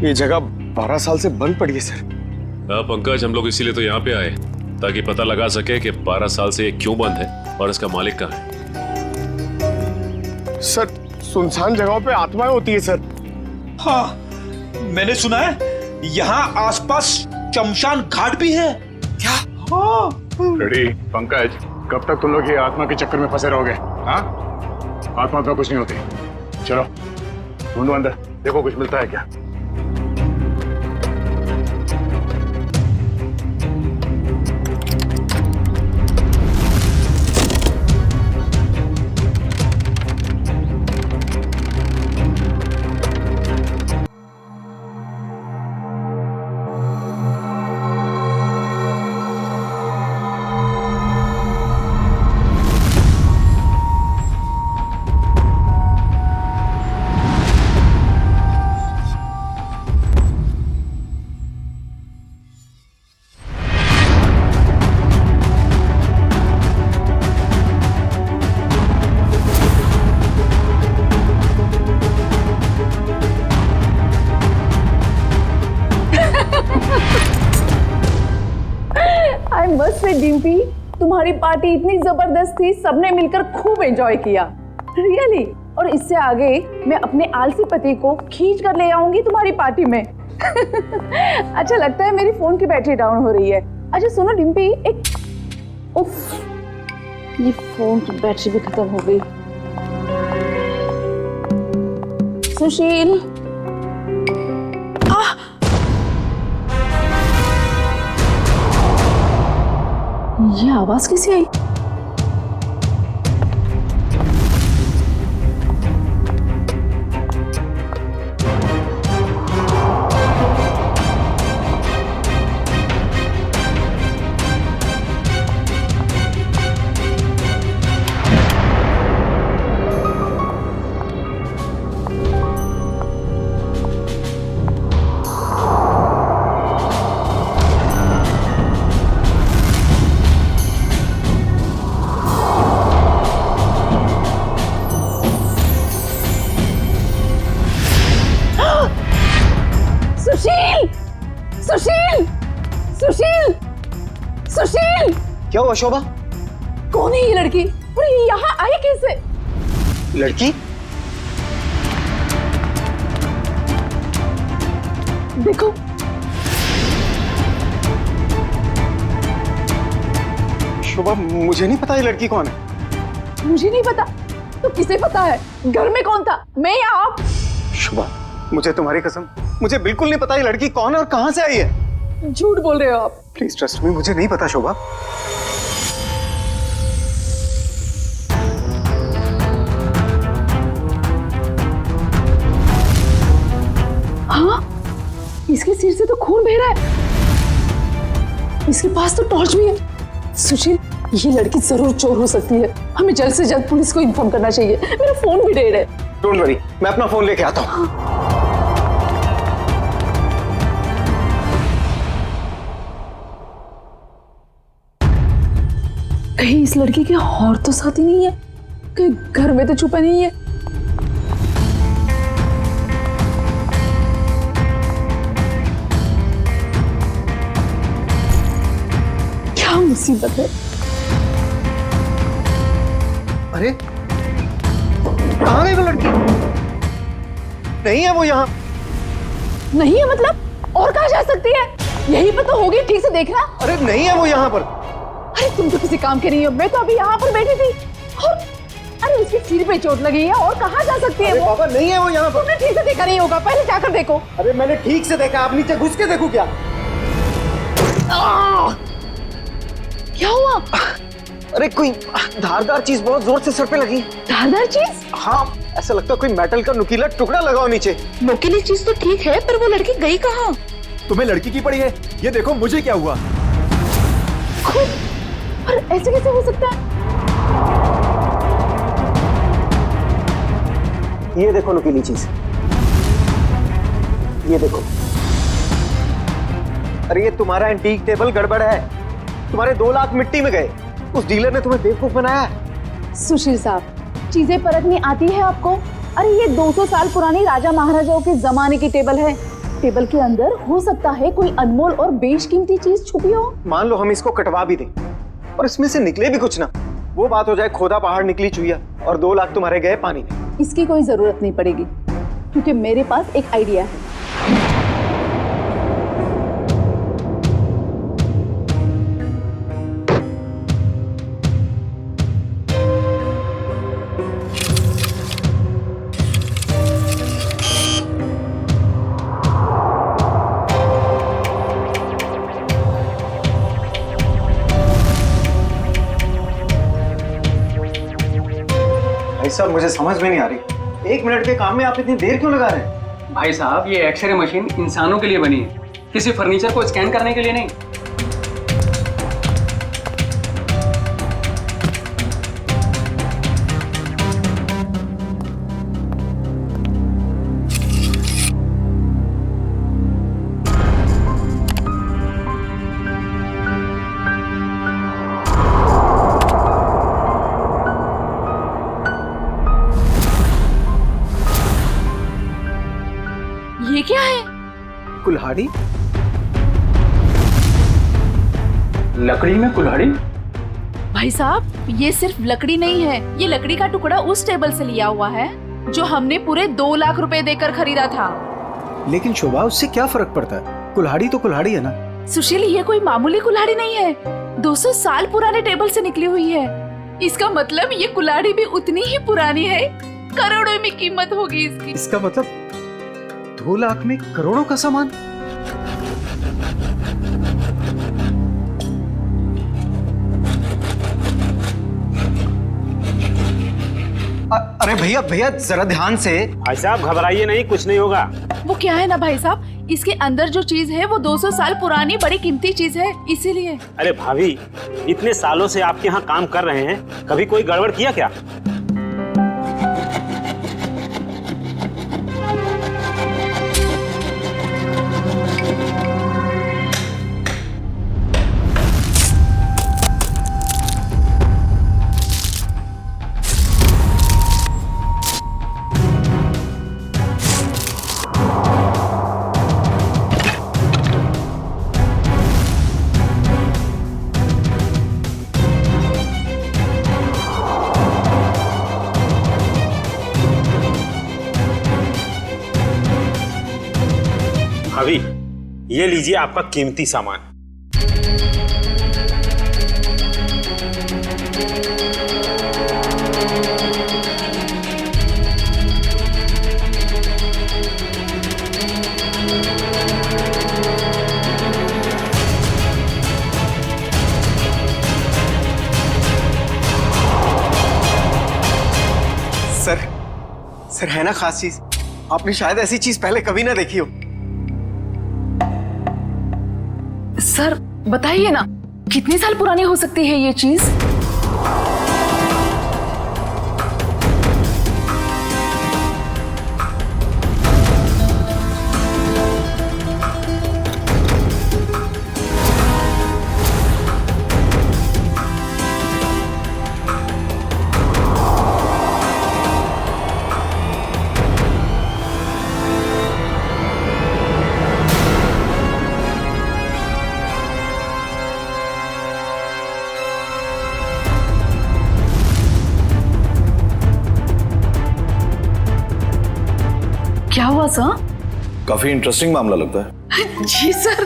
ये जगह 12 साल से बंद पड़ी है सर। हाँ पंकज, हम लोग इसीलिए तो यहाँ पे आए ताकि पता लगा सके कि 12 साल से ये क्यों बंद है और इसका मालिक कहाँ है। सर सुनसान जगहों पे आत्माएं होती है सर। हाँ, मैंने सुना है यहाँ आसपास शमशान घाट भी है। क्या? हाँ। रेडी पंकज, कब तक तुम लोग ये आत्मा के चक्कर में फंसे रहोगे? हाँ, आत्मा तो कुछ नहीं होती। चलो ढूंढो अंदर, देखो कुछ मिलता है क्या। बस से डिम्पी, तुम्हारी पार्टी इतनी जबरदस्त थी, सबने मिलकर खूब एंजॉय किया रियली। और इससे आगे मैं अपने आलसी पति को खींच कर ले आऊंगी तुम्हारी पार्टी में। अच्छा लगता है मेरी फोन की बैटरी डाउन हो रही है। अच्छा सुनो डिम्पी, एक उफ, ये फोन की बैटरी भी खत्म हो गई। सुशील, ये आवाज कैसे आई? सुशील, सुशील, सुशील! क्या हुआ शोभा? कौन है ये लड़की और ये यहाँ आई कैसे? लड़की? देखो, शोभा मुझे नहीं पता ये लड़की कौन है। मुझे नहीं पता तो किसे पता है? घर में कौन था, मैं या आप? शोभा मुझे तुम्हारी कसम, मुझे बिल्कुल नहीं पता ये लड़की कौन है और कहां से आई है। झूठ बोल रहे हो आप। प्लीज ट्रस्ट मी, मुझे नहीं पता शोभा। हाँ, इसके सिर से तो खून बह रहा है। इसके पास तो टॉर्च भी है। सुशील, ये लड़की जरूर चोर हो सकती है। हमें जल्द से जल्द पुलिस को इन्फॉर्म करना चाहिए। मेरा फोन भी डेड है। डोंट वरी, मैं अपना फोन लेके आता हूँ। कहीं इस लड़की के और तो साथी नहीं है? कहीं घर में तो छुपा नहीं है? क्या मुसीबत है? अरे कहाँ गई वो लड़की? नहीं है वो यहाँ। नहीं है मतलब? और कहाँ जा सकती है? यहीं पर तो होगी, ठीक से देखना। अरे नहीं है वो यहाँ पर। अरे तुम तो किसी काम के नहीं हो। मैं तो अभी यहाँ पर बैठी थी और अरे उसके सिर पे चोट लगी है। और कहाँ जा सकती है वो? बाबा नहीं है वो यहाँ पर। तुमने ठीक से देखा नहीं होगा, पहले जाकर देखो। अरे मैंने ठीक से देखा, आप नीचे घुस के देखो क्या? क्या हुआ? अरे कोई धारदार चीज बहुत जोर से सर पे लगी। धारदार चीज? हाँ, ऐसा लगता है कोई मेटल का नुकीला टुकड़ा लगा हो नीचे। नुकीली चीज तो ठीक है, पर वो लड़की गई कहाँ? तुम्हें लड़की की पड़ी है? ये देखो मुझे क्या हुआ। पर ऐसे कैसे हो सकता है? ये देखो नुकीली चीज, ये देखो। अरे ये तुम्हारा एंटीक टेबल गड़बड़ है। तुम्हारे 2 लाख मिट्टी में गए। उस डीलर ने तुम्हें बेवकूफ बनाया है। सुशील साहब, चीजें परखनी आती है आपको? अरे ये 200 साल पुरानी राजा महाराजाओं के जमाने की टेबल है। टेबल के अंदर हो सकता है कोई अनमोल और बेशकीमती चीज छुपी हो। मान लो हम इसको कटवा भी दें और इसमें से निकले भी कुछ ना, वो बात हो जाए खोदा पहाड़ निकली चुईया और 2 लाख तुम्हारे गए पानी में। इसकी कोई जरूरत नहीं पड़ेगी क्योंकि मेरे पास एक आइडिया है। भाई साहब मुझे समझ में नहीं आ रही, 1 मिनट के काम में आप इतनी देर क्यों लगा रहे हैं? भाई साहब ये एक्सरे मशीन इंसानों के लिए बनी है, किसी फर्नीचर को स्कैन करने के लिए नहीं। ये क्या है? कुल्हाड़ी? लकड़ी में कुल्हाड़ी? भाई साहब ये सिर्फ लकड़ी नहीं है, ये लकड़ी का टुकड़ा उस टेबल से लिया हुआ है जो हमने पूरे 2 लाख रुपए देकर खरीदा था। लेकिन शोभा उससे क्या फर्क पड़ता है, कुल्हाड़ी तो कुल्हाड़ी है ना। सुशील ये कोई मामूली कुल्हाड़ी नहीं है, 200 साल पुराने टेबल से निकली हुई है। इसका मतलब ये कुल्हाड़ी भी उतनी ही पुरानी है, करोड़ों में कीमत होगी इसकी। इसका मतलब 2 लाख में करोड़ों का सामान। अरे भैया भैया जरा ध्यान से। भाई साहब घबराइए नहीं, कुछ नहीं होगा। वो क्या है ना भाई साहब, इसके अंदर जो चीज है वो 200 साल पुरानी बड़ी कीमती चीज है, इसीलिए। अरे भाभी, इतने सालों से आपके यहाँ काम कर रहे हैं, कभी कोई गड़बड़ किया क्या? भाभी, ये लीजिए आपका कीमती सामान। सर है ना खास चीज, आपने शायद ऐसी चीज पहले कभी ना देखी हो। सर बताइए ना, कितने साल पुरानी हो सकती है ये चीज? क्या हुआ सर? काफी इंटरेस्टिंग मामला लगता है। जी सर,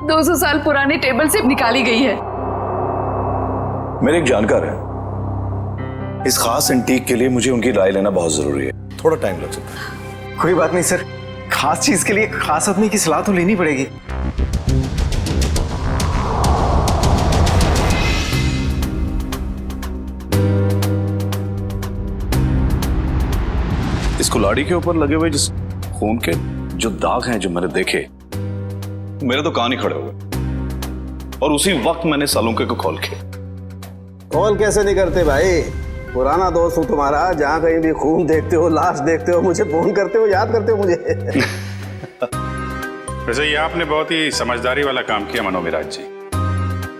200 साल पुराने टेबल से निकाली गई है। मेरे एक जानकार है, इस खास एंटीक के लिए मुझे उनकी राय लेना बहुत जरूरी है, थोड़ा टाइम लग सकता है। कोई बात नहीं सर, खास चीज के लिए खास आदमी की सलाह तो लेनी पड़ेगी। इस कुल्हाड़ी के ऊपर लगे हुए जिस खून के जो दाग हैं जो मैंने देखे, मेरे तो कान ही खड़े हो गए। और उसी वक्त मैंने सालुंके को कॉल किया। कॉल कैसे नहीं करते भाई, पुराना दोस्त हूँ तुम्हारा, जहाँ कहीं भी खून देखते हो, लाश देखते हो, मुझे फोन करते हो, याद करते हो मुझे। वैसे ये आपने बहुत ही समझदारी वाला काम किया मनोविराज जी,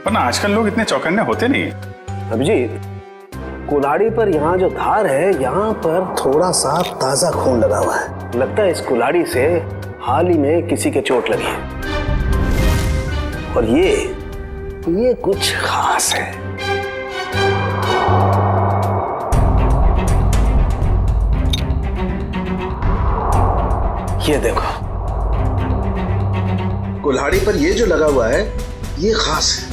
वरना आजकल लोग इतने चौकन्ने होते नहीं। अभिजीत, कुल्हाड़ी पर यहाँ जो धार है, यहाँ पर थोड़ा सा ताजा खून लगा हुआ है। लगता है इस कुल्हाड़ी से हाल ही में किसी के चोट लगी है और ये कुछ खास है। ये देखो, कुल्हाड़ी पर ये जो लगा हुआ है ये खास है,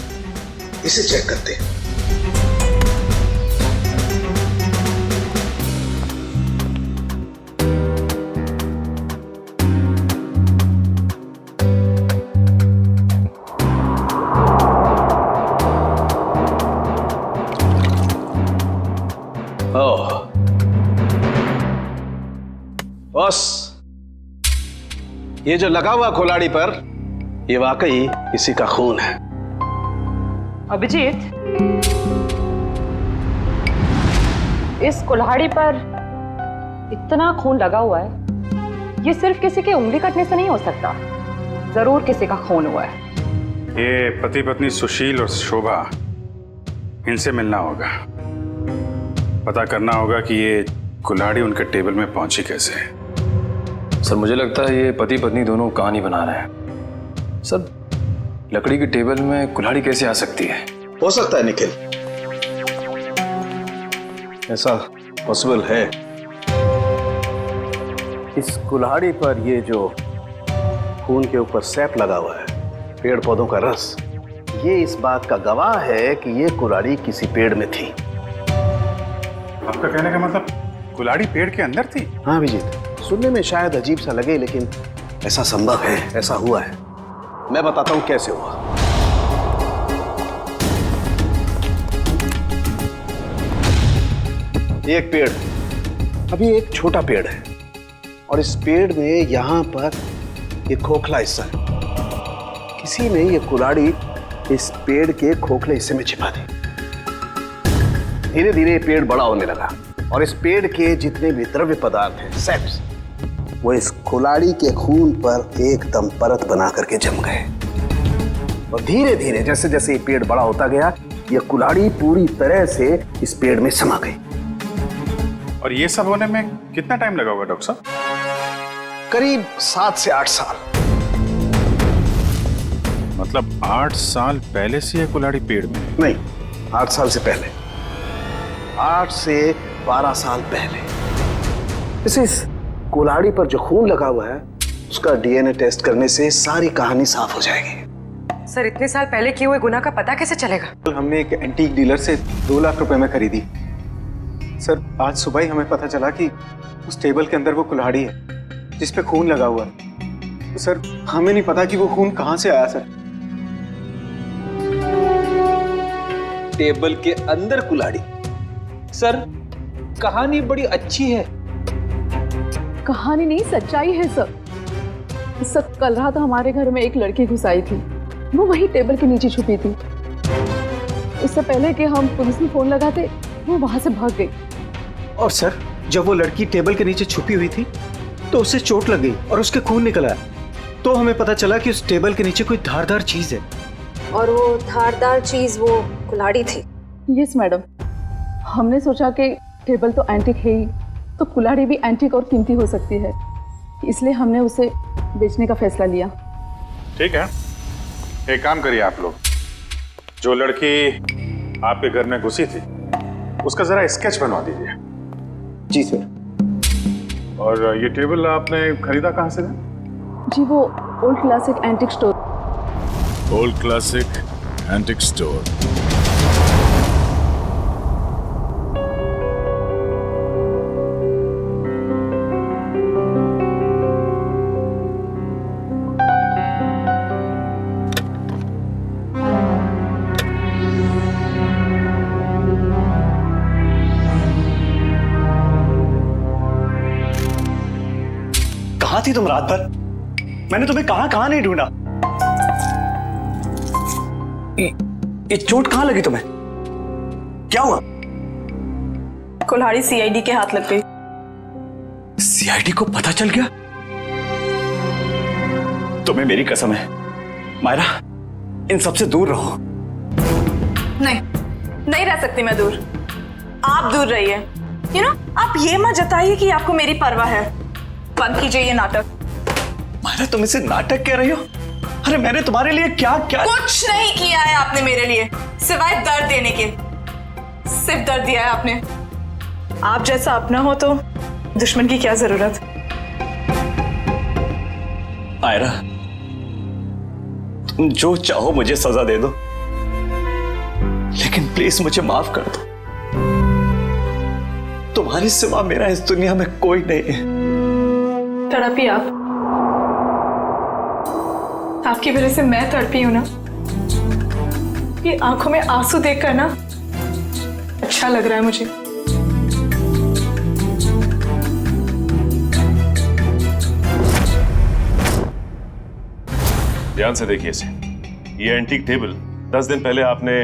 इसे चेक करते हैं। बस ये जो लगा हुआ कुल्हाड़ी पर ये वाकई किसी का खून है। अभिजीत, इस कुल्हाड़ी पर इतना खून लगा हुआ है, ये सिर्फ किसी के उंगली कटने से नहीं हो सकता, जरूर किसी का खून हुआ है। ये पति पत्नी सुशील और शोभा, इनसे मिलना होगा, पता करना होगा कि ये कुल्हाड़ी उनके टेबल में पहुंची कैसे। सर मुझे लगता है ये पति पत्नी दोनों कहानी बना रहे हैं। सर लकड़ी की टेबल में कुल्हाड़ी कैसे आ सकती है? हो सकता है निखिल, ऐसा पॉसिबल है। इस कुल्हाड़ी पर ये जो खून के ऊपर सैप लगा हुआ है, पेड़ पौधों का रस, ये इस बात का गवाह है कि ये कुल्हाड़ी किसी पेड़ में थी। आपका कहने का मतलब कुल्हाड़ी पेड़ के अंदर थी? हाँ अभिजीत, सुनने में शायद अजीब सा लगे लेकिन ऐसा संभव है, ऐसा हुआ है। मैं बताता हूं कैसे हुआ। एक पेड़, अभी एक छोटा पेड़ है और इस पेड़ में यहां पर एक खोखला हिस्सा है। किसी ने ये कुल्हाड़ी इस पेड़ के खोखले हिस्से में छिपा दी। धीरे धीरे पेड़ बड़ा होने लगा और इस पेड़ के जितने भी द्रव्य पदार्थ हैं, सेप्स, वो इस कुल्हाड़ी के खून पर एकदम परत बना करके जम गए और धीरे धीरे जैसे जैसे ये पेड़ बड़ा होता गया, ये कुल्हाड़ी पूरी तरह से इस पेड़ में समा गई। और ये सब होने में कितना टाइम लगा होगा डॉक्टर साहब? करीब 7 से 8 साल। मतलब 8 साल पहले से ये कुल्हाड़ी पेड़ में? नहीं, 8 साल से पहले, 8 से 12 साल पहले। इस कुल्हाड़ी पर जो खून लगा हुआ है उसका डीएनए टेस्ट करने से सारी कहानी साफ हो जाएगी। सर इतने साल पहले किए हुए गुनाह का पता कैसे चलेगा? हमने एक एंटीक डीलर से 2 लाख रुपए में खरीदी। सर आज सुबह ही हमें पता चला कि उस टेबल के अंदर वो कुल्हाड़ी है जिस पे खून लगा हुआ है। तो सर हमें नहीं पता कि वो खून कहां से आया। सर टेबल के अंदर कुल्हाड़ी? सर कहानी बड़ी अच्छी है। कहानी नहीं, सच्चाई है सर। सर कल रात हमारे घर में एक लड़की घुस आई थी, वो वही टेबल के नीचे छुपी थी। उससे पहले कि हम पुलिस में फोन लगाते वो वहां से भाग गई। और सर जब वो लड़की टेबल के नीचे छुपी हुई थी तो उसे चोट लग गई और उसके खून निकल आया। तो हमें पता चला कि उस टेबल के नीचे कोई धारदार चीज है। और वो धारदार चीज वो कुल्हाड़ी थी। यस मैडम, हमने सोचा कि टेबल तो एंटीक है ही, तो कुल्हाड़ी भी एंटीक और कीमती हो सकती है, इसलिए हमने उसे बेचने का फैसला लिया। ठीक है, एक काम करिए आप लोग, जो लड़की आपके घर में घुसी थी उसका जरा स्केच बनवा दीजिए। जी सर। और ये टेबल आपने खरीदा कहाँ से? जी वो old classic antique store. Old classic antique store. कहाँ थी तुम रात भर? मैंने तुम्हें कहाँ कहाँ नहीं ढूंढा। ये चोट कहाँ लगी तुम्हें? क्या हुआ? कुल्हाड़ी सीआईडी के हाथ लग गई। सीआईडी को पता चल गया? तुम्हें मेरी कसम है मायरा, इन सबसे दूर रहो। नहीं, नहीं रह सकती मैं दूर। आप दूर रहिए। आप ये मत जताइए कि आपको मेरी परवाह है। बंद कीजिए ये नाटक। मायरा तुम इसे नाटक कह रही हो? अरे मैंने तुम्हारे लिए क्या क्या कुछ नहीं किया है आपने मेरे लिए, सिवाय दर्द देने के। सिर्फ दर्द दिया है आपने। आप जैसा अपना हो तो दुश्मन की क्या जरूरत। मायरा, तुम जो चाहो मुझे सजा दे दो, लेकिन प्लीज मुझे माफ कर दो। तुम्हारे सिवा मेरा इस दुनिया में कोई नहीं है। तड़पी आप। आपकी वजह से मैं तड़पी हूं ना। ये आंखों में आंसू देखकर ना अच्छा लग रहा है मुझे। ध्यान से देखिए इसे। ये एंटीक टेबल 10 दिन पहले आपने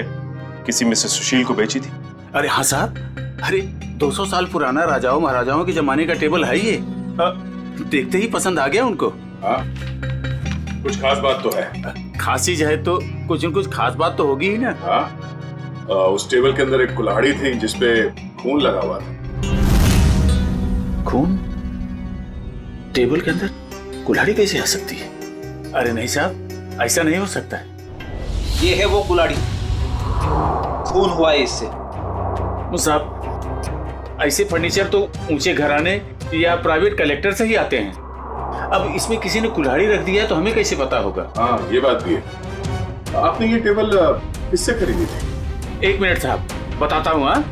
किसी मिसेस सुशील को बेची थी। अरे हाँ साहब, अरे 200 साल पुराना राजाओं महाराजाओं के जमाने का टेबल है ये। देखते ही पसंद आ गया उनको। हाँ, कुछ खास बात तो है। खास चीज है तो कुछ न कुछ खास बात तो होगी ही ना। हाँ, उस टेबल के अंदर एक कुल्हाड़ी थी जिसपे खून लगा हुआ था। खून? टेबल के अंदर कुल्हाड़ी कैसे आ सकती है? अरे नहीं साहब, ऐसा नहीं हो सकता है। ये है वो कुल्हाड़ी, खून हुआ है इससे। साहब, ऐसे फर्नीचर तो ऊंचे घराने या प्राइवेट कलेक्टर से ही आते हैं। अब इसमें किसी ने कुल्हाड़ी रख दिया तो हमें कैसे पता होगा? हाँ, ये बात भी है। आपने ये टेबल किससे खरीदी थी? 1 मिनट साहब, बताता हूँ। हाँ,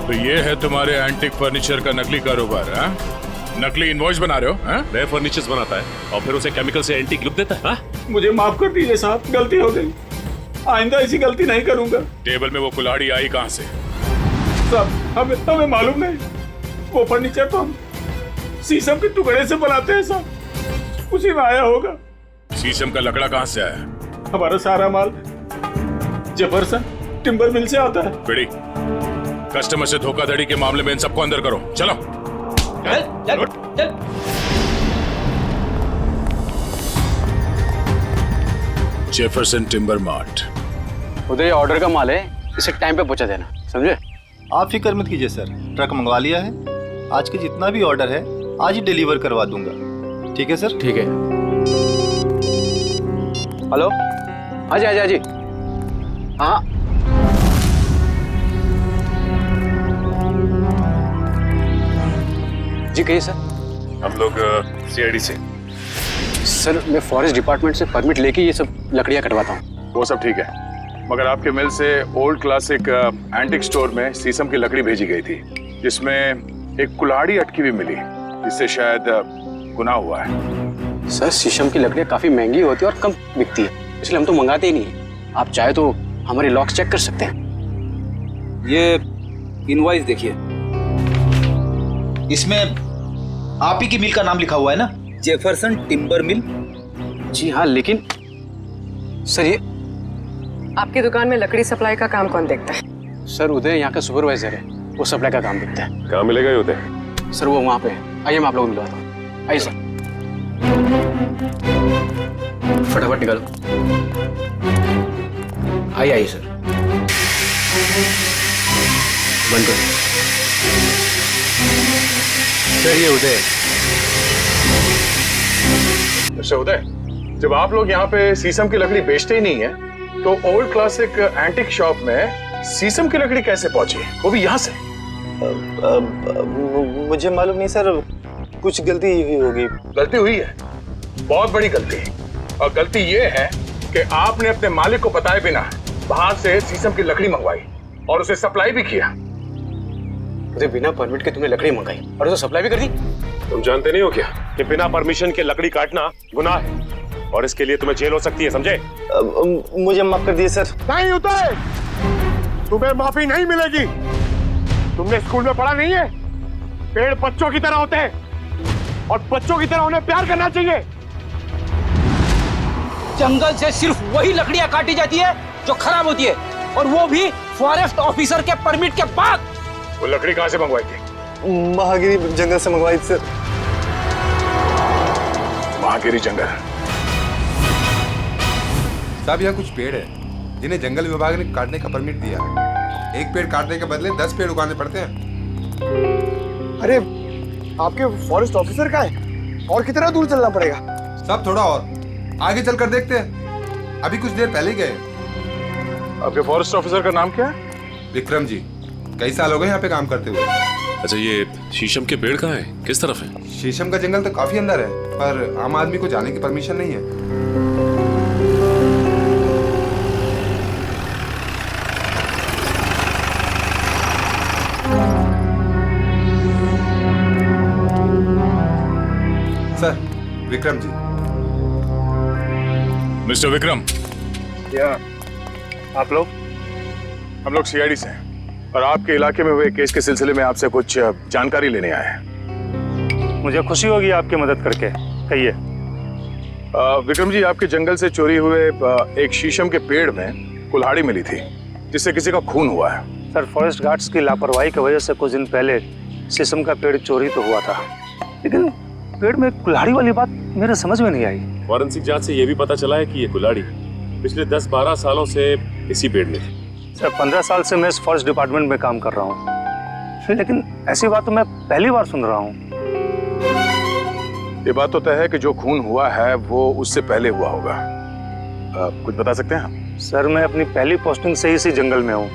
तो ये है तुम्हारे एंटीक फर्नीचर का नकली कारोबार? हाँ, नकली इनवॉइस बना रहे हो? हाँ, नए फर्नीचर्स बनाता है और फिर उसे केमिकल से एंटीक लुक देता है। हाँ? मुझे माफ कर दीजिए साहब, गलती हो गई। आइंदा ऐसी गलती नहीं करूंगा। टेबल में वो कुल्हाड़ी आई कहाँ से? साहब, हमें मालूम नहीं। वो फर्नीचर तो हम शीशम के टुकड़े से बनाते हैं साहब, उसी में आया होगा। शीशम का लकड़ा कहाँ से आया? हमारा सारा माल जेफरसन टिम्बर मिल से आता है। बिड़ी, कस्टमर से धोखाधड़ी के मामले में इन सबको अंदर करो। चलो चल। Jefferson timber mart. उधर ऑर्डर का माल है, इसे टाइम पे पहुंचा देना, समझे? आप फिक्र मत कीजिए सर, ट्रक मंगवा लिया है। आज के जितना भी ऑर्डर है आज ही डिलीवर करवा दूंगा। ठीक है सर? ठीक है। हेलो, हाँ जी। हाँ, जी कहिए सर। हम लोग सीआईडी से। सर, मैं फॉरेस्ट डिपार्टमेंट से परमिट लेके ये सब लकड़ियाँ कटवाता हूँ। वो सब ठीक है, मगर आपके मिल से ओल्ड क्लासिक एंटिक स्टोर में शीशम की लकड़ी भेजी गई थी जिसमें एक कुल्हाड़ी अटकी हुई मिली, जिससे शायद गुनाह हुआ है। सर, शीशम की लकड़ियाँ काफी महंगी होती है और कम बिकती है, इसलिए हम तो मंगाते ही नहीं। आप चाहे तो हमारे लॉक्स चेक कर सकते हैं। ये इनवॉइस देखिए, इसमें आप ही की मिल का नाम लिखा हुआ है ना, जेफरसन टिम्बर मिल। जी हाँ, लेकिन सर ये आपकी दुकान में लकड़ी सप्लाई का काम कौन देखता है? सर, उदय यहाँ का सुपरवाइजर है, वो सप्लाई का काम देखता है। कहाँ मिलेगा ये उदय? सर, वो वहाँ पे है। आइए मैं आप लोगों को मिलवाता हूँ। आइए सर, फटाफट निकालो। आइए सर, बंद करो। चलिए उदय। अच्छा उदय, जब आप लोग यहाँ पे शीशम की लकड़ी बेचते ही नहीं है, तो ओल्ड क्लासिक एंटिक शॉप में शीशम की लकड़ी कैसे पहुंची, वो भी यहाँ से? मुझे मालूम नहीं सर, कुछ गलती हुई होगी। गलती हुई है, बहुत बड़ी गलती। और गलती ये है कि आपने अपने मालिक को बताए बिना बाहर से शीशम की लकड़ी मंगवाई और उसे सप्लाई भी किया। उदय, बिना परमिट के तुमने लकड़ी मंगाई और उसे सप्लाई भी कर दी। तुम जानते नहीं हो क्या कि बिना परमिशन के लकड़ी काटना गुनाह है और इसके लिए तुम्हें जेल हो सकती है, समझे? मुझे माफ कर दिए सर। नहीं उदय, तुम्हें माफी नहीं मिलेगी। तुमने स्कूल में पढ़ा नहीं है, पेड़ बच्चों की तरह होते हैं और बच्चों की तरह उन्हें प्यार करना चाहिए। जंगल से सिर्फ वही लकड़ियां काटी जाती है जो खराब होती है, और वो भी फॉरेस्ट ऑफिसर के परमिट के बाद। वो लकड़ी कहाँ से मंगवाई थी? महागिरी जंगल से मंगवाई थी सर। महागिरी जंगल? साहब यहाँ कुछ पेड़ है जिन्हें जंगल विभाग ने काटने का परमिट दिया है। एक पेड़ काटने के बदले 10 पेड़ उगाने पड़ते हैं। अरे आपके फॉरेस्ट ऑफिसर का है, और कितना दूर चलना पड़ेगा? सब थोड़ा और आगे चलकर देखते हैं, अभी कुछ देर पहले ही गए। आपके फॉरेस्ट ऑफिसर का नाम क्या है? विक्रम जी, कई साल हो गए यहाँ पे काम करते हुए। अच्छा, ये शीशम के पेड़ कहाँ है, किस तरफ है? शीशम का जंगल तो काफी अंदर है, पर आम आदमी को जाने की परमिशन नहीं है। सर, विक्रम जी। मिस्टर विक्रम। क्या आप लोग? हम लोग सीआईडी से हैं और आपके इलाके में हुए केस के सिलसिले में आपसे कुछ जानकारी लेने आए हैं। मुझे खुशी होगी आपकी मदद करके, कहिए। विक्रम जी, आपके जंगल से चोरी हुए एक शीशम के पेड़ में कुल्हाड़ी मिली थी जिससे किसी का खून हुआ है। सर, फॉरेस्ट गार्ड्स की लापरवाही की वजह से कुछ दिन पहले शीशम का पेड़ चोरी तो हुआ था, लेकिन पेड़ में कुल्हाड़ी वाली बात मेरे समझ में नहीं आई। फॉरेंसिक जांच से ये भी पता चला है कि ये कुल्हाड़ी पिछले 10-12 सालों से इसी पेड़ में थी। सर, 15 साल से मैं इस फॉरेस्ट डिपार्टमेंट में काम कर रहा हूँ, लेकिन ऐसी बात तो मैं पहली बार सुन रहा हूँ। ये बात तो तय है कि जो खून हुआ है वो उससे पहले हुआ होगा। कुछ बता सकते हैं? सर, मैं अपनी पहली पोस्टिंग से ही इसी जंगल में हूँ,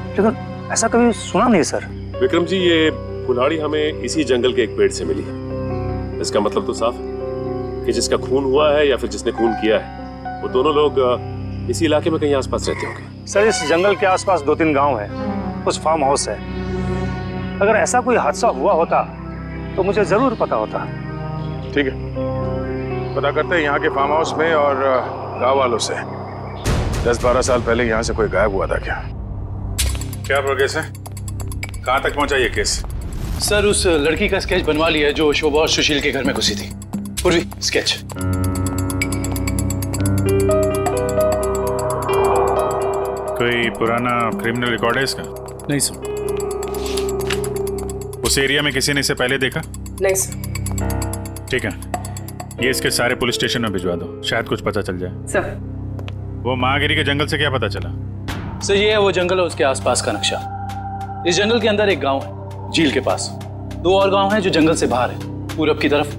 लेकिन ऐसा कभी सुना नहीं सर। विक्रम जी, ये कुल्हाड़ी हमें इसी जंगल के एक पेड़ से मिली है। इसका मतलब तो साफ है कि जिसका खून हुआ है या फिर जिसने खून किया है वो दोनों लोग इसी इलाके में कहीं आसपास रहते होंगे। सर, इस जंगल के आसपास 2-3 गांव है, कुछ फार्म हाउस है। अगर ऐसा कोई हादसा हुआ होता तो मुझे जरूर पता होता। ठीक है, पता करते हैं यहाँ के फार्म हाउस में और गांव वालों से 10-12 साल पहले यहाँ से कोई गायब हुआ था क्या? क्या प्रोग्रेस है? कहाँ तक पहुँचा ये केस? सर, उस लड़की का स्केच बनवा लिया है जो शोभा और सुशील के घर में घुसी थी। पूर्वी, स्केच। कोई पुराना क्रिमिनल रिकॉर्ड है इसका? नहीं सर। उस एरिया में किसी ने इसे पहले देखा? नहीं सर। ठीक है, ये इसके सारे पुलिस स्टेशन में भिजवा दो, शायद कुछ पता चल जाए। सर, वो महागिरी के जंगल से क्या पता चला? सर, ये है वो जंगल और उसके आसपास का नक्शा। इस जंगल के अंदर एक गांव है झील के पास, 2 और गांव हैं जो जंगल से बाहर है पूरब की तरफ,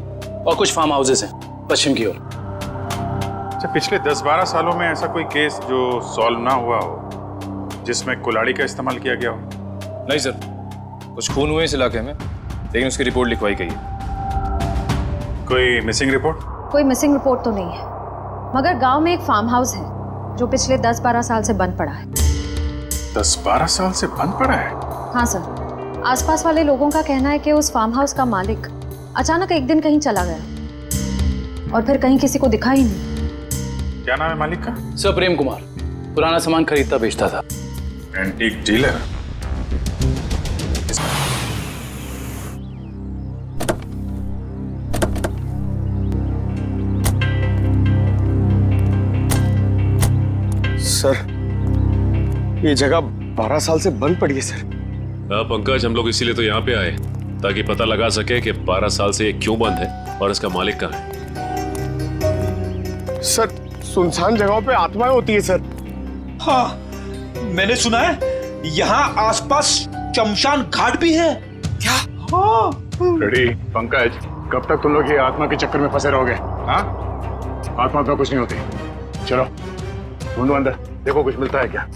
और कुछ फार्म हाउसेस हैं पश्चिम की ओर। अच्छा, पिछले 10-12 सालों में ऐसा कोई केस जो सॉल्व ना हुआ हो जिसमें कुल्हाड़ी का इस्तेमाल किया गया हो? नहीं सर, कुछ खून हुए इस इलाके में, लेकिन उसकी रिपोर्ट लिखवाई गई है। कोई मिसिंग रिपोर्ट? कोई मिसिंग रिपोर्ट तो नहीं है, मगर गांव में एक फार्म हाउस है जो पिछले 10-12 साल से बंद पड़ा है। 10-12 साल से बंद पड़ा है? हाँ सर, आसपास वाले लोगों का कहना है कि उस फार्म हाउस का मालिक अचानक एक दिन कहीं चला गया और फिर कहीं किसी को दिखा ही नहीं। क्या नाम है मालिक का? सर, प्रेम कुमार। पुराना सामान खरीदता बेचता था। Antique dealer? सर, ये जगह 12 साल से बंद पड़ी है सर। हाँ पंकज, हम लोग इसीलिए तो यहाँ पे आए ताकि पता लगा सके कि 12 साल से ये क्यों बंद है और इसका मालिक कहाँ है। सर, सुनसान जगहों पे आत्माएं होती है सर। हाँ, मैंने सुना है यहाँ आसपास शमशान घाट भी है। क्या? हाँ। रेडी पंकज, कब तक तुम लोग ये आत्मा के चक्कर में फंसे रहोगे? हाँ, आत्मा तो कुछ नहीं होती। चलो ढूंढो अंदर, देखो कुछ मिलता है क्या।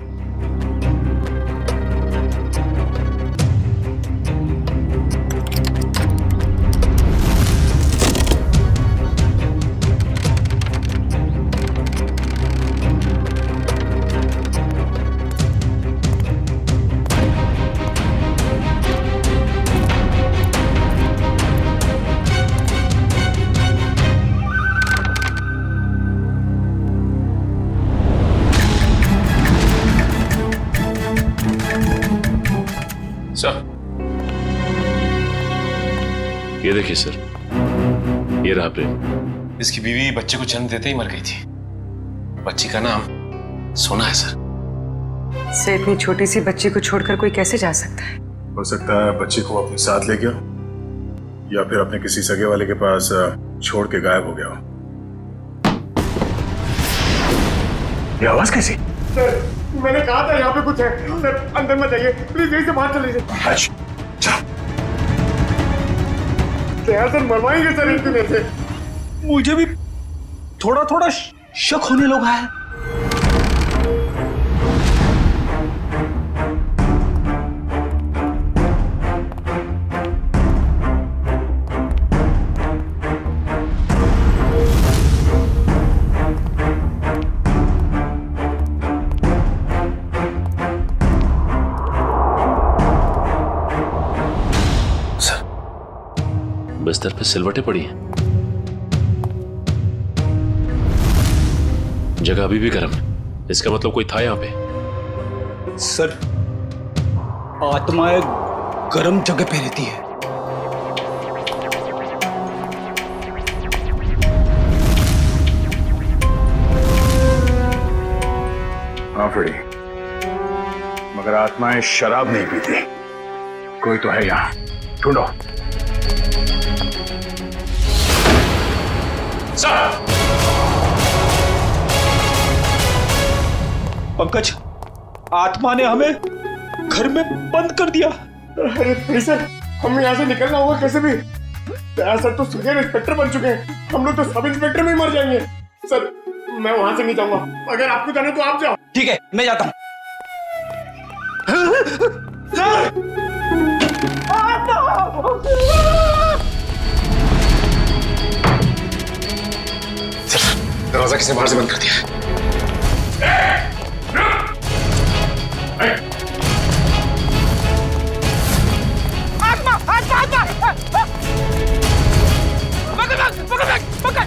सर, ये देखिए सर, ये रहा प्रेम। इसकी बीवी बच्चे को जन्म देते ही मर गई थी। बच्ची का नाम सोना है सर। से इतनी छोटी सी बच्ची को छोड़कर कोई कैसे जा सकता है? हो सकता है बच्ची को अपने साथ ले गया या फिर अपने किसी सगे वाले के पास छोड़ के गायब हो गया हो। ये आवाज कैसी? सर मैंने कहा था यहाँ पे कुछ है। सर अंदर मत जाइए प्लीज, यहीं से बाहर चले जाइए। सर मरवाएंगे सर इनकी वजह से। मुझे भी थोड़ा थोड़ा शक होने लगा है। बिस्तर पे सिलवटें पड़ी हैं। जगह अभी भी गर्म है, इसका मतलब कोई था यहाँ पे। सर आत्माएं गर्म जगह पे रहती है। हाँ फ्रेडी, मगर आत्माएं शराब नहीं पीती। कोई तो है यहाँ, ढूंढो। पंकज, आत्मा ने हमें घर में बंद कर दिया। अरे सर हमें यहाँ से निकलना होगा कैसे भी। सर तो सीनियर इंस्पेक्टर बन चुके हैं, हम लोग तो सब इंस्पेक्टर में ही मर जाएंगे। सर मैं वहां से नहीं जाऊंगा, अगर आपको जाना तो आप जाओ। ठीक है मैं जाता हूँ। दरवाजा किसने बाहर से बंद कर दिया? आत्मा आत्मा आत्मा पकड़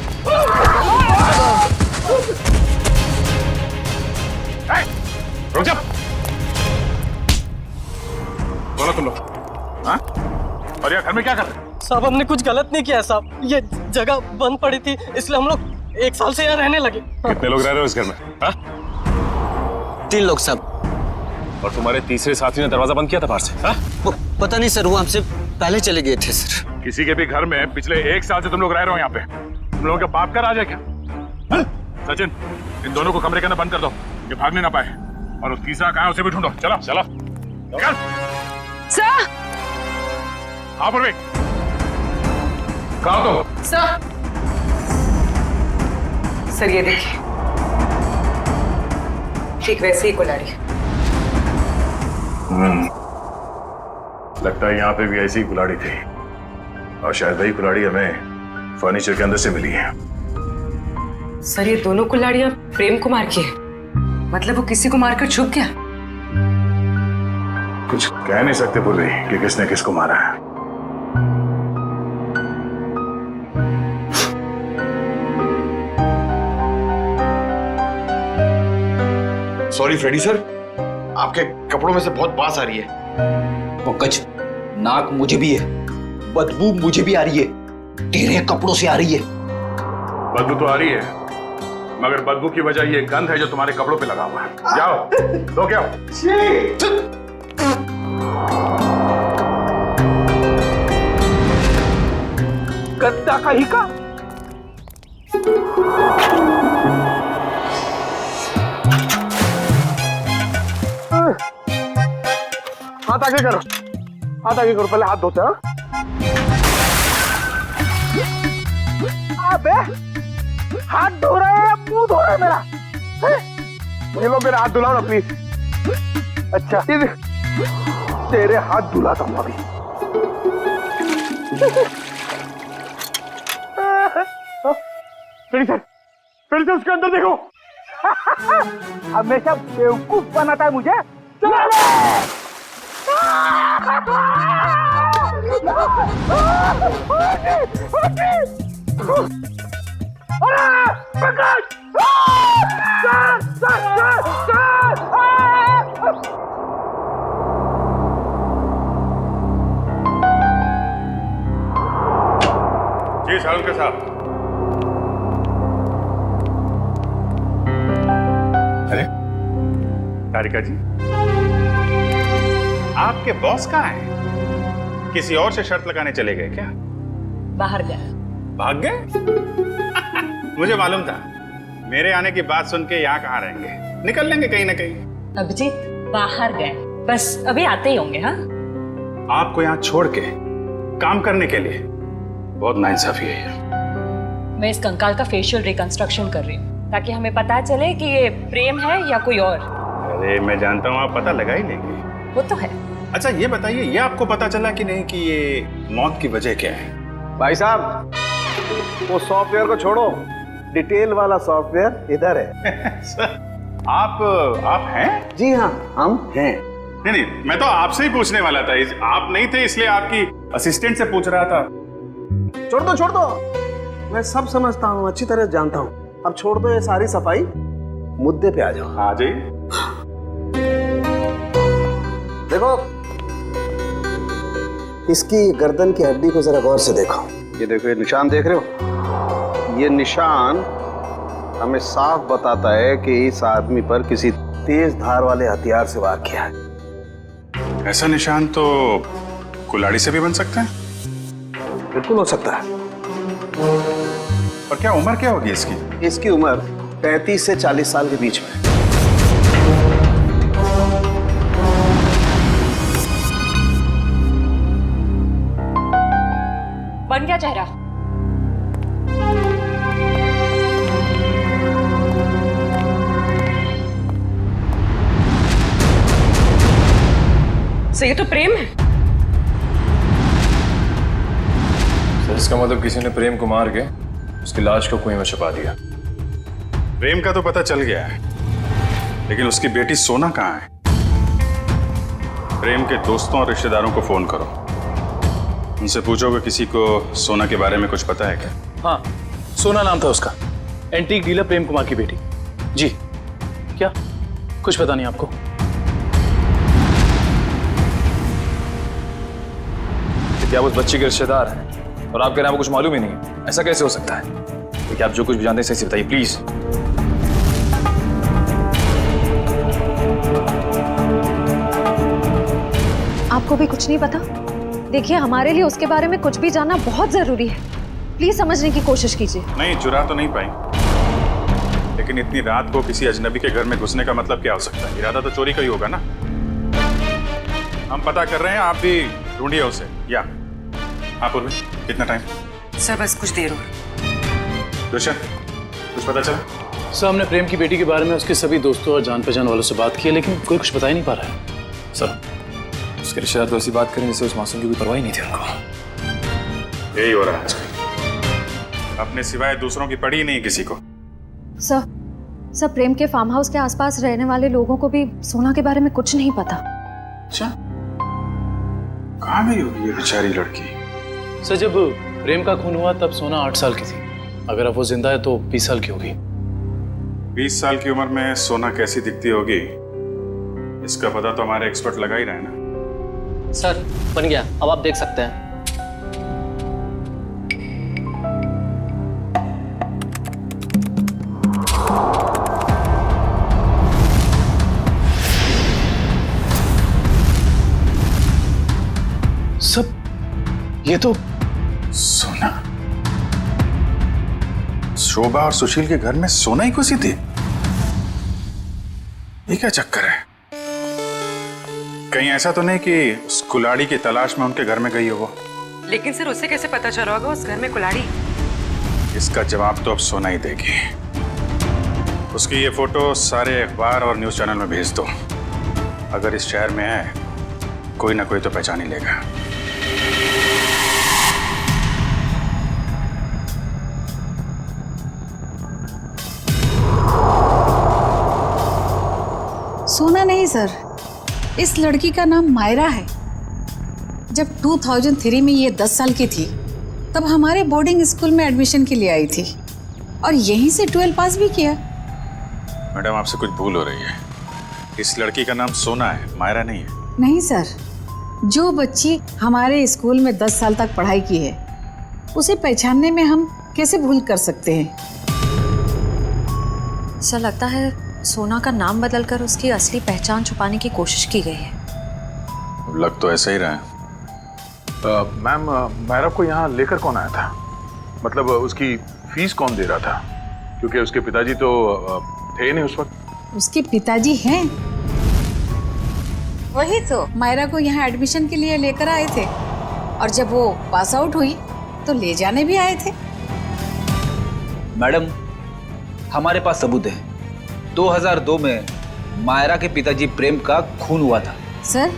रुक जा। बोलो तुम लोग, हाँ? और यार घर में क्या कर रहे हो? साहब हमने कुछ गलत नहीं किया साहब, ये जगह बंद पड़ी थी इसलिए हम लोग 1 साल से यहाँ रहने लगे। कितने लोग रह रहे हो इस घर में? हाँ? 3 लोग सब। और तुम्हारे तीसरे साथी ने दरवाजा बंद किया था बाहर से? हाँ? पता नहीं सर, वो हमसे पहले चले गए थे सर। किसी के भी घर में पिछले 1 साल से तुम लोग रह रहे हो यहाँ पे? तुम लोगों का बाप का राज है क्या? हाँ? सचिन, इन दोनों को कमरे के अंदर बंद कर दो, ये भागने ना पाए। और वो तीसरा कहाँ है उसे भी ढूंढो। चलो चलो चल। सर। हाँ पूर्वी, कहाँ हो तुम? सर ये देखिए, ठीक वैसे ही कुल्हाड़ी। लगता है यहाँ पे भी ऐसी ही कुल्हाड़ी थी, और शायद वही कुल्हाड़ी हमें फर्नीचर के अंदर से मिली है। सर ये दोनों कुल्हाड़ियां प्रेम कुमार की है, मतलब वो किसी को मारकर छुप गया। कुछ कह नहीं सकते पूर्वी कि किसने किसको मारा है। सॉरी फ्रेडी सर, आपके कपड़ों में से बहुत बास आ रही है। पंकज, नाक मुझे भी है, बदबू मुझे भी आ रही है, तेरे कपड़ों से आ रही है। बदबू तो आ रही है, मगर बदबू की वजह ये गंध है जो तुम्हारे कपड़ों पे लगा हुआ है। जाओ धो के आओ। गद्दा कहीं का। हाथ आगे करो, हाथ आगे करो, पहले हाथ धोते हैं। अबे हाथ धो रहे हैं, मुंह धो रहे हैं मेरा। ये लो मेरा हाथ धुलाओ ना प्लीज। अच्छा तेरे हाथ धुलाता हूँ अभी। फिर से उसके अंदर देखो। हमेशा बेवकूफ बनाता है मुझे। चलो जी साहब के साथ अरे तारिका जी, आपके बॉस कहाँ हैं? किसी और से शर्त लगाने चले गए क्या? बाहर गए। भाग गए? मुझे मालूम था, मेरे आने की बात सुन के यहाँ कहाँ रहेंगे, निकल लेंगे कहीं ना कहीं। अभिजीत बाहर गए, बस अभी आते ही होंगे। हाँ, आपको यहाँ छोड़ के काम करने के लिए बहुत नाइंसाफी है ये। मैं इस कंकाल का फेशियल रिकंस्ट्रक्शन कर रही हूँ ताकि हमें पता चले कि ये प्रेम है या कोई और। अरे मैं जानता हूँ आप पता लगा ही लेंगे। वो तो है। अच्छा ये बताइए, ये आपको पता चला कि नहीं कि ये मौत की वजह क्या है? भाई साहब, वो सॉफ्टवेयर को छोड़ो, डिटेल वाला सॉफ्टवेयर इधर है। सर, आप हैं? जी हाँ, हम हैं। नहीं, मैं तो आपसे ही पूछने वाला था। आप नहीं थे इसलिए आपकी असिस्टेंट से पूछ रहा था। छोड़ दो, मैं सब समझता हूँ, अच्छी तरह जानता हूँ। अब छोड़ दो ये सारी सफाई, मुद्दे पे आ जाओ। आ जाइए। देखो, इसकी गर्दन की हड्डी को जरा गौर से देखो। ये देखो, ये निशान देख रहे हो? ये निशान हमें साफ बताता है कि इस आदमी पर किसी तेज धार वाले हथियार से वार किया है। ऐसा निशान तो कुल्हाड़ी से भी बन सकता है? बिल्कुल हो सकता है। और क्या उम्र क्या होगी इसकी? इसकी उम्र 35 से 40 साल के बीच में। बन गया चेहरा। सो ये तो प्रेम है। सर इसका मतलब किसी ने प्रेम को मार के उसकी लाश को कुएं में छुपा दिया। प्रेम का तो पता चल गया है, लेकिन उसकी बेटी सोना कहाँ है? प्रेम के दोस्तों और रिश्तेदारों को फोन करो, उनसे पूछोगे किसी को सोना के बारे में कुछ पता है क्या? हाँ, सोना नाम था उसका, एंटीक डीलर प्रेम कुमार की बेटी। जी, क्या कुछ पता नहीं आपको? क्या उस बच्ची के रिश्तेदार हैं और आप कह रहे हैं आपको कुछ मालूम ही नहीं है? ऐसा कैसे हो सकता है? तो क्या आप जो कुछ भी जानते हैं सही से बताइए प्लीज। आपको भी कुछ नहीं पता? देखिए, हमारे लिए उसके बारे में कुछ भी जानना बहुत जरूरी है। प्लीज समझने की कोशिश कीजिए। नहीं, चुरा तो नहीं पाई, लेकिन इतनी रात को किसी अजनबी के घर में घुसने का मतलब क्या हो सकता है? इरादा तो चोरी का ही होगा ना। हम पता कर रहे हैं, आप भी ढूंढिए उसे। या आप उर्वी, कितना टाइम? सर बस कुछ देर हो। रोशन, कुछ पता चला? सर हमने प्रेम की बेटी के बारे में उसके सभी दोस्तों और जान पहचान वालों से बात की है, लेकिन कोई कुछ बता ही नहीं पा रहा है। सर उसके रिश्तेदार तो ऐसी बात करें जैसे उस मासूम की कोई परवाह ही नहीं थी उनको। यही हो रहा है आजकल, अपने सिवाय दूसरों की पड़ी ही नहीं किसी को। सर प्रेम के फार्म हाउस के आसपास रहने वाले लोगों को भी सोना के बारे में कुछ नहीं पता। अच्छा, कहाँ गई होगी ये बेचारी लड़की? सर जब प्रेम का खून हुआ तब सोना 8 साल की थी। अगर अब वो जिंदा है तो 20 साल की होगी। 20 साल की उम्र में सोना कैसी दिखती होगी, इसका पता तो हमारे एक्सपर्ट लगा ही रहे ना। सर बन गया, अब आप देख सकते हैं। सब ये तो सोना, शोभा और सुशील के घर में सोना ही घुसी थी। ये क्या चक्कर है? कहीं ऐसा तो नहीं कि उस कुल्हाड़ी की तलाश में उनके घर में गई हो वो? लेकिन सर उसे कैसे पता चला होगा उस घर में कुल्हाड़ी? इसका जवाब तो अब सोना ही देगी। उसकी ये फोटो सारे अखबार और न्यूज चैनल में भेज दो। अगर इस शहर में है कोई ना कोई तो पहचान ही लेगा। सोना नहीं सर, इस लड़की का नाम मायरा है। जब 2003 में ये 10 साल की थी तब हमारे बोर्डिंग स्कूल में एडमिशन के लिए आई थी और यहीं से 12 पास भी किया। मैडम आपसे कुछ भूल हो रही है। इस लड़की का नाम सोना है, मायरा नहीं है। नहीं सर, जो बच्ची हमारे स्कूल में 10 साल तक पढ़ाई की है उसे पहचानने में हम कैसे भूल कर सकते हैं? सर लगता है सोना का नाम बदलकर उसकी असली पहचान छुपाने की कोशिश की गई है। लग तो ऐसा ही रहा है। मैम, मायरा को यहाँ लेकर कौन आया था? मतलब उसकी फीस कौन दे रहा था? क्योंकि उसके पिताजी तो थे ही नहीं उस वक्त। उसके पिताजी हैं। वही तो मायरा को यहाँ एडमिशन के लिए लेकर आए थे, और जब वो पास आउट हुई तो ले जाने भी आए थे। मैडम, हमारे पास सबूत है। 2002 में मायरा के पिताजी प्रेम का खून हुआ था। सर,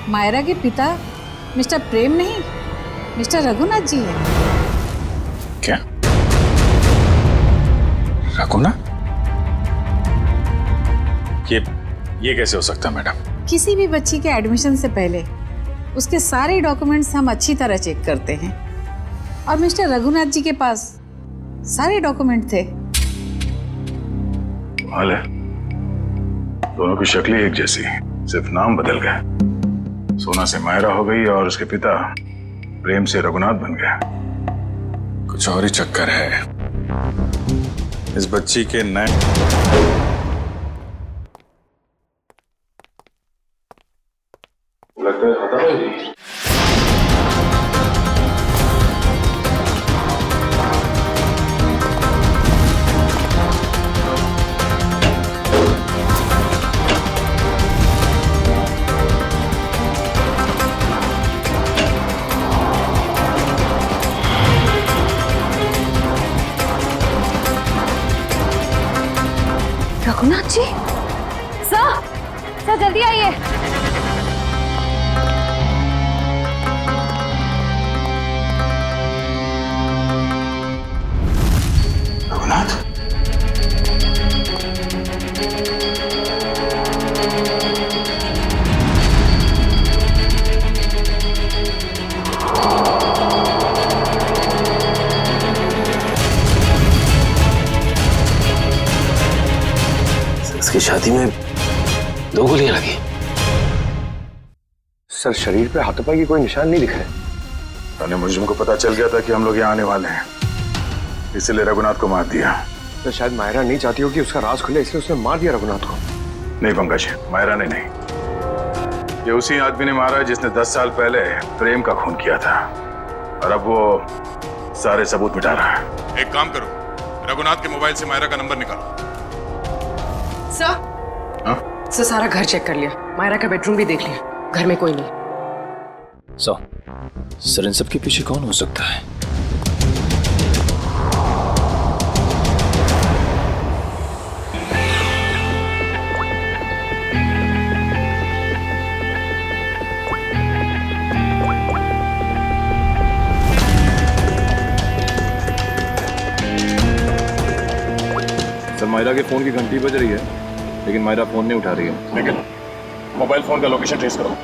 मायरा के पिता मिस्टर प्रेम नहीं, मिस्टर रघुनाथ जी है। क्या? रघुनाथ? ये कैसे हो सकता है मैडम? किसी भी बच्ची के एडमिशन से पहले उसके सारे डॉक्यूमेंट्स हम अच्छी तरह चेक करते हैं, और मिस्टर रघुनाथ जी के पास सारे डॉक्यूमेंट थे। हाल है, दोनों की शक्लें एक जैसी, सिर्फ नाम बदल गए। सोना से मायरा हो गई और उसके पिता प्रेम से रघुनाथ बन गए। कुछ और ही चक्कर है इस बच्ची के नए। लगता है खत्म हो गई। रघुनाथ जी, सर जल्दी आइए। रघुनाथ? इसकी छाती में 2 गोलियां लगी। सर, शरीर पे हाथापाई की कोई निशान नहीं दिख रहे। मुझे पता चल गया था कि हम लोग यहाँ आने वाले हैं, इसलिए रघुनाथ को मार दिया। तो शायद मायरा नहीं चाहती हो कि उसका राज खुले, इसलिए उसने मार दिया रघुनाथ को। नहीं पंकज, मायरा ने नहीं। ये उसी आदमी ने मारा है जिसने 10 साल पहले प्रेम का खून किया था, और अब वो सारे सबूत मिटा रहा है। एक काम करो, रघुनाथ के मोबाइल से मायरा का नंबर निकालो। सर, सारा घर चेक कर लिया, मायरा का बेडरूम भी देख लिया, घर में कोई नहीं। सर, इन सब के पीछे कौन हो सकता है? सर, मायरा के फोन की घंटी बज रही है, लेकिन मायरा फोन नहीं उठा रही है। लेकिन मोबाइल फोन का लोकेशन ट्रेस करो।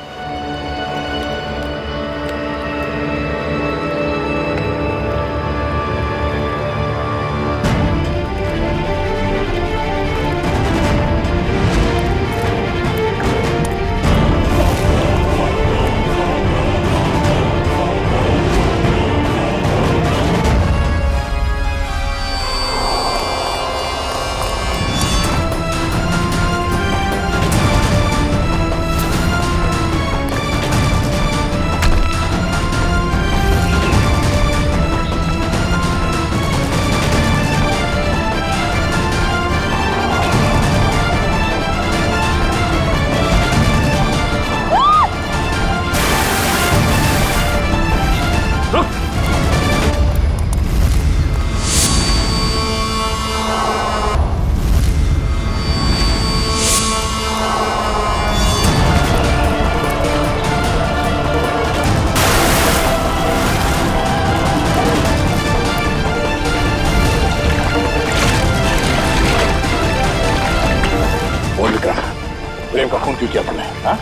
प्रेम का खून क्यों किया तुमने? हाँ?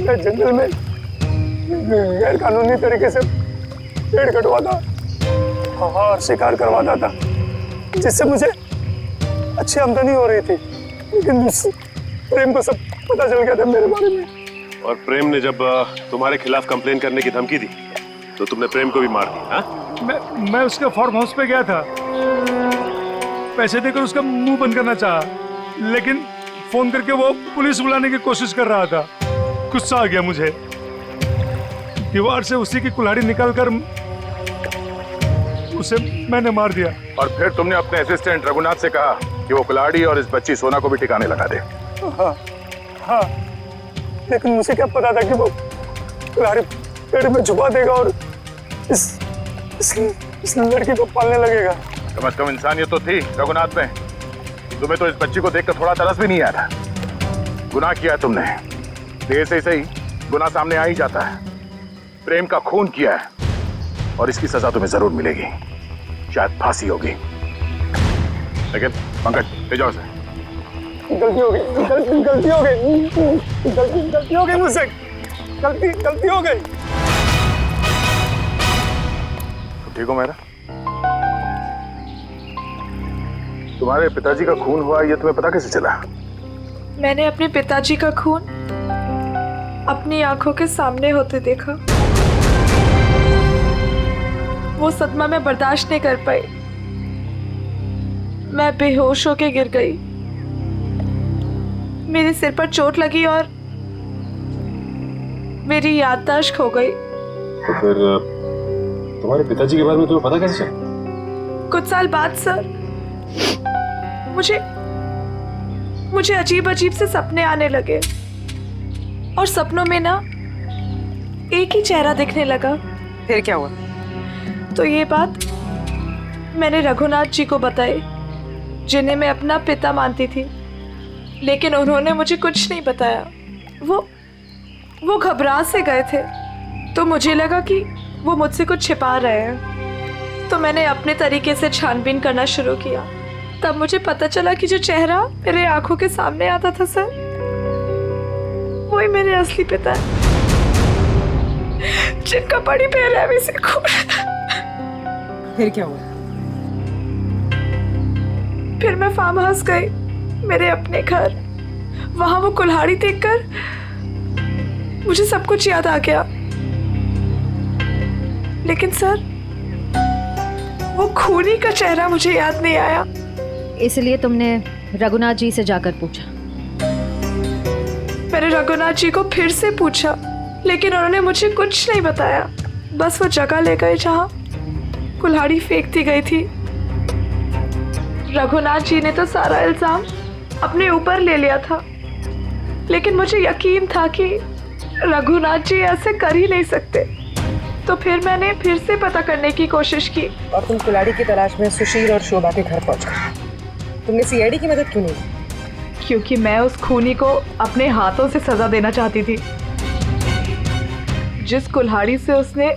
मैं जंगल में गैर कानूनी तरीके से पेड़ कटवाता और शिकार करवाता था, जिससे मुझे अच्छी आमदनी हो रही थी। लेकिन प्रेम को सब पता चल गया था मेरे बारे में। और प्रेम ने जब तुम्हारे खिलाफ कंप्लेन करने की धमकी दी तो तुमने प्रेम को भी मार दिया? हाँ? मैं उसके फार्म हाउस पे गया था, पैसे देकर उसका मुंह बंद करना चाहा, लेकिन फोन करके वो पुलिस बुलाने की कोशिश कर रहा था। गुस्सा आ गया मुझे, दीवार से उसी की कुल्हाड़ी निकालकर उसे मैंने मार दिया। और फिर तुमने अपने असिस्टेंट रघुनाथ से कहा कि वो कुल्हाड़ी और इस बच्ची सोना को भी ठिकाने लगा दे। हाँ, लेकिन मुझे क्या पता था कि वो कुल्हाड़ी पेड़ में छुपा देगा और इस लड़की को पालने लगेगा। कम से कम इंसानियत तो थी रघुनाथ में। तुम्हें तो इस बच्ची को देखकर थोड़ा तरस भी नहीं आया था। गुनाह किया है तुमने, देर से सही गुनाह सामने आ ही जाता है। प्रेम का खून किया है और इसकी सजा तुम्हें जरूर मिलेगी, शायद फांसी होगी। लेकिन पंकज ले जाओ इसे। गलती हो गई, गलती हो गई, गलती हो गई मुझसे, गलती हो गई। ठीक हो मेरा? तुम्हारे पिताजी का खून हुआ ये तुम्हें पता कैसे चला? मैंने अपने पिताजी का खून अपनी आंखों के सामने होते देखा। वो सदमा मैं बर्दाश्त नहीं कर पाई, मैं बेहोश होके गिर गई। मेरे सिर पर चोट लगी और मेरी याददाश्त खो गई। तो फिर तुम्हारे पिताजी के बारे में तुम्हें पता कैसे चला? कुछ साल बाद सर, मुझे अजीब अजीब से सपने आने लगे और सपनों में ना एक ही चेहरा दिखने लगा। फिर क्या हुआ? तो ये बात मैंने रघुनाथ जी को बताई, जिन्हें मैं अपना पिता मानती थी, लेकिन उन्होंने मुझे कुछ नहीं बताया। वो घबरा से गए थे, तो मुझे लगा कि वो मुझसे कुछ छिपा रहे हैं। तो मैंने अपने तरीके से छानबीन करना शुरू किया। तब मुझे पता चला कि जो चेहरा मेरे आंखों के सामने आता था सर, वही मेरे असली पिता है, जिनका बड़ी बेरहमी से खून। फिर क्या हुआ? फिर मैं फार्म हाउस गई, मेरे अपने घर। वहां वो कुल्हाड़ी देखकर मुझे सब कुछ याद आ गया। लेकिन सर, वो खूनी का चेहरा मुझे याद नहीं आया। इसलिए तुमने रघुनाथ जी से जाकर पूछा? मैंने रघुनाथ जी को फिर से पूछा, लेकिन उन्होंने मुझे कुछ नहीं बताया। बस वो जगह ले गए जहां कुल्हाड़ी फेंक दी गई थी। रघुनाथ जी ने तो सारा इल्जाम अपने ऊपर ले लिया था, लेकिन मुझे यकीन था कि रघुनाथ जी ऐसे कर ही नहीं सकते। तो फिर मैंने फिर से पता करने की कोशिश की। और तुम कुल्हाड़ी की तलाश में सुशील और शोभा के घर पहुंच गए। तुमने सीआईडी की मदद क्यों नहीं की? क्योंकि मैं उस खूनी को अपने हाथों से सजा देना चाहती थी। जिस कुल्हाड़ी से उसने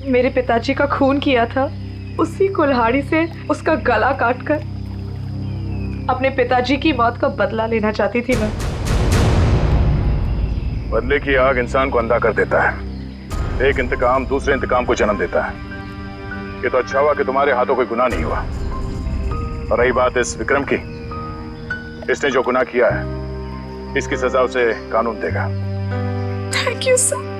मेरे पिताजी का खून किया था, उसी कुल्हाड़ी से उसका गला काटकर अपने पिताजी की मौत का बदला लेना चाहती थी मैं। बदले की आग इंसान को अंधा कर देता है। एक इंतकाम दूसरे इंतकाम को जन्म देता है। ये तो अच्छा हुआ कि तुम्हारे हाथों कोई गुनाह नहीं हुआ। और रही बात इस विक्रम की, इसने जो गुनाह किया है, इसकी सजा उसे कानून देगा। Thank you sir.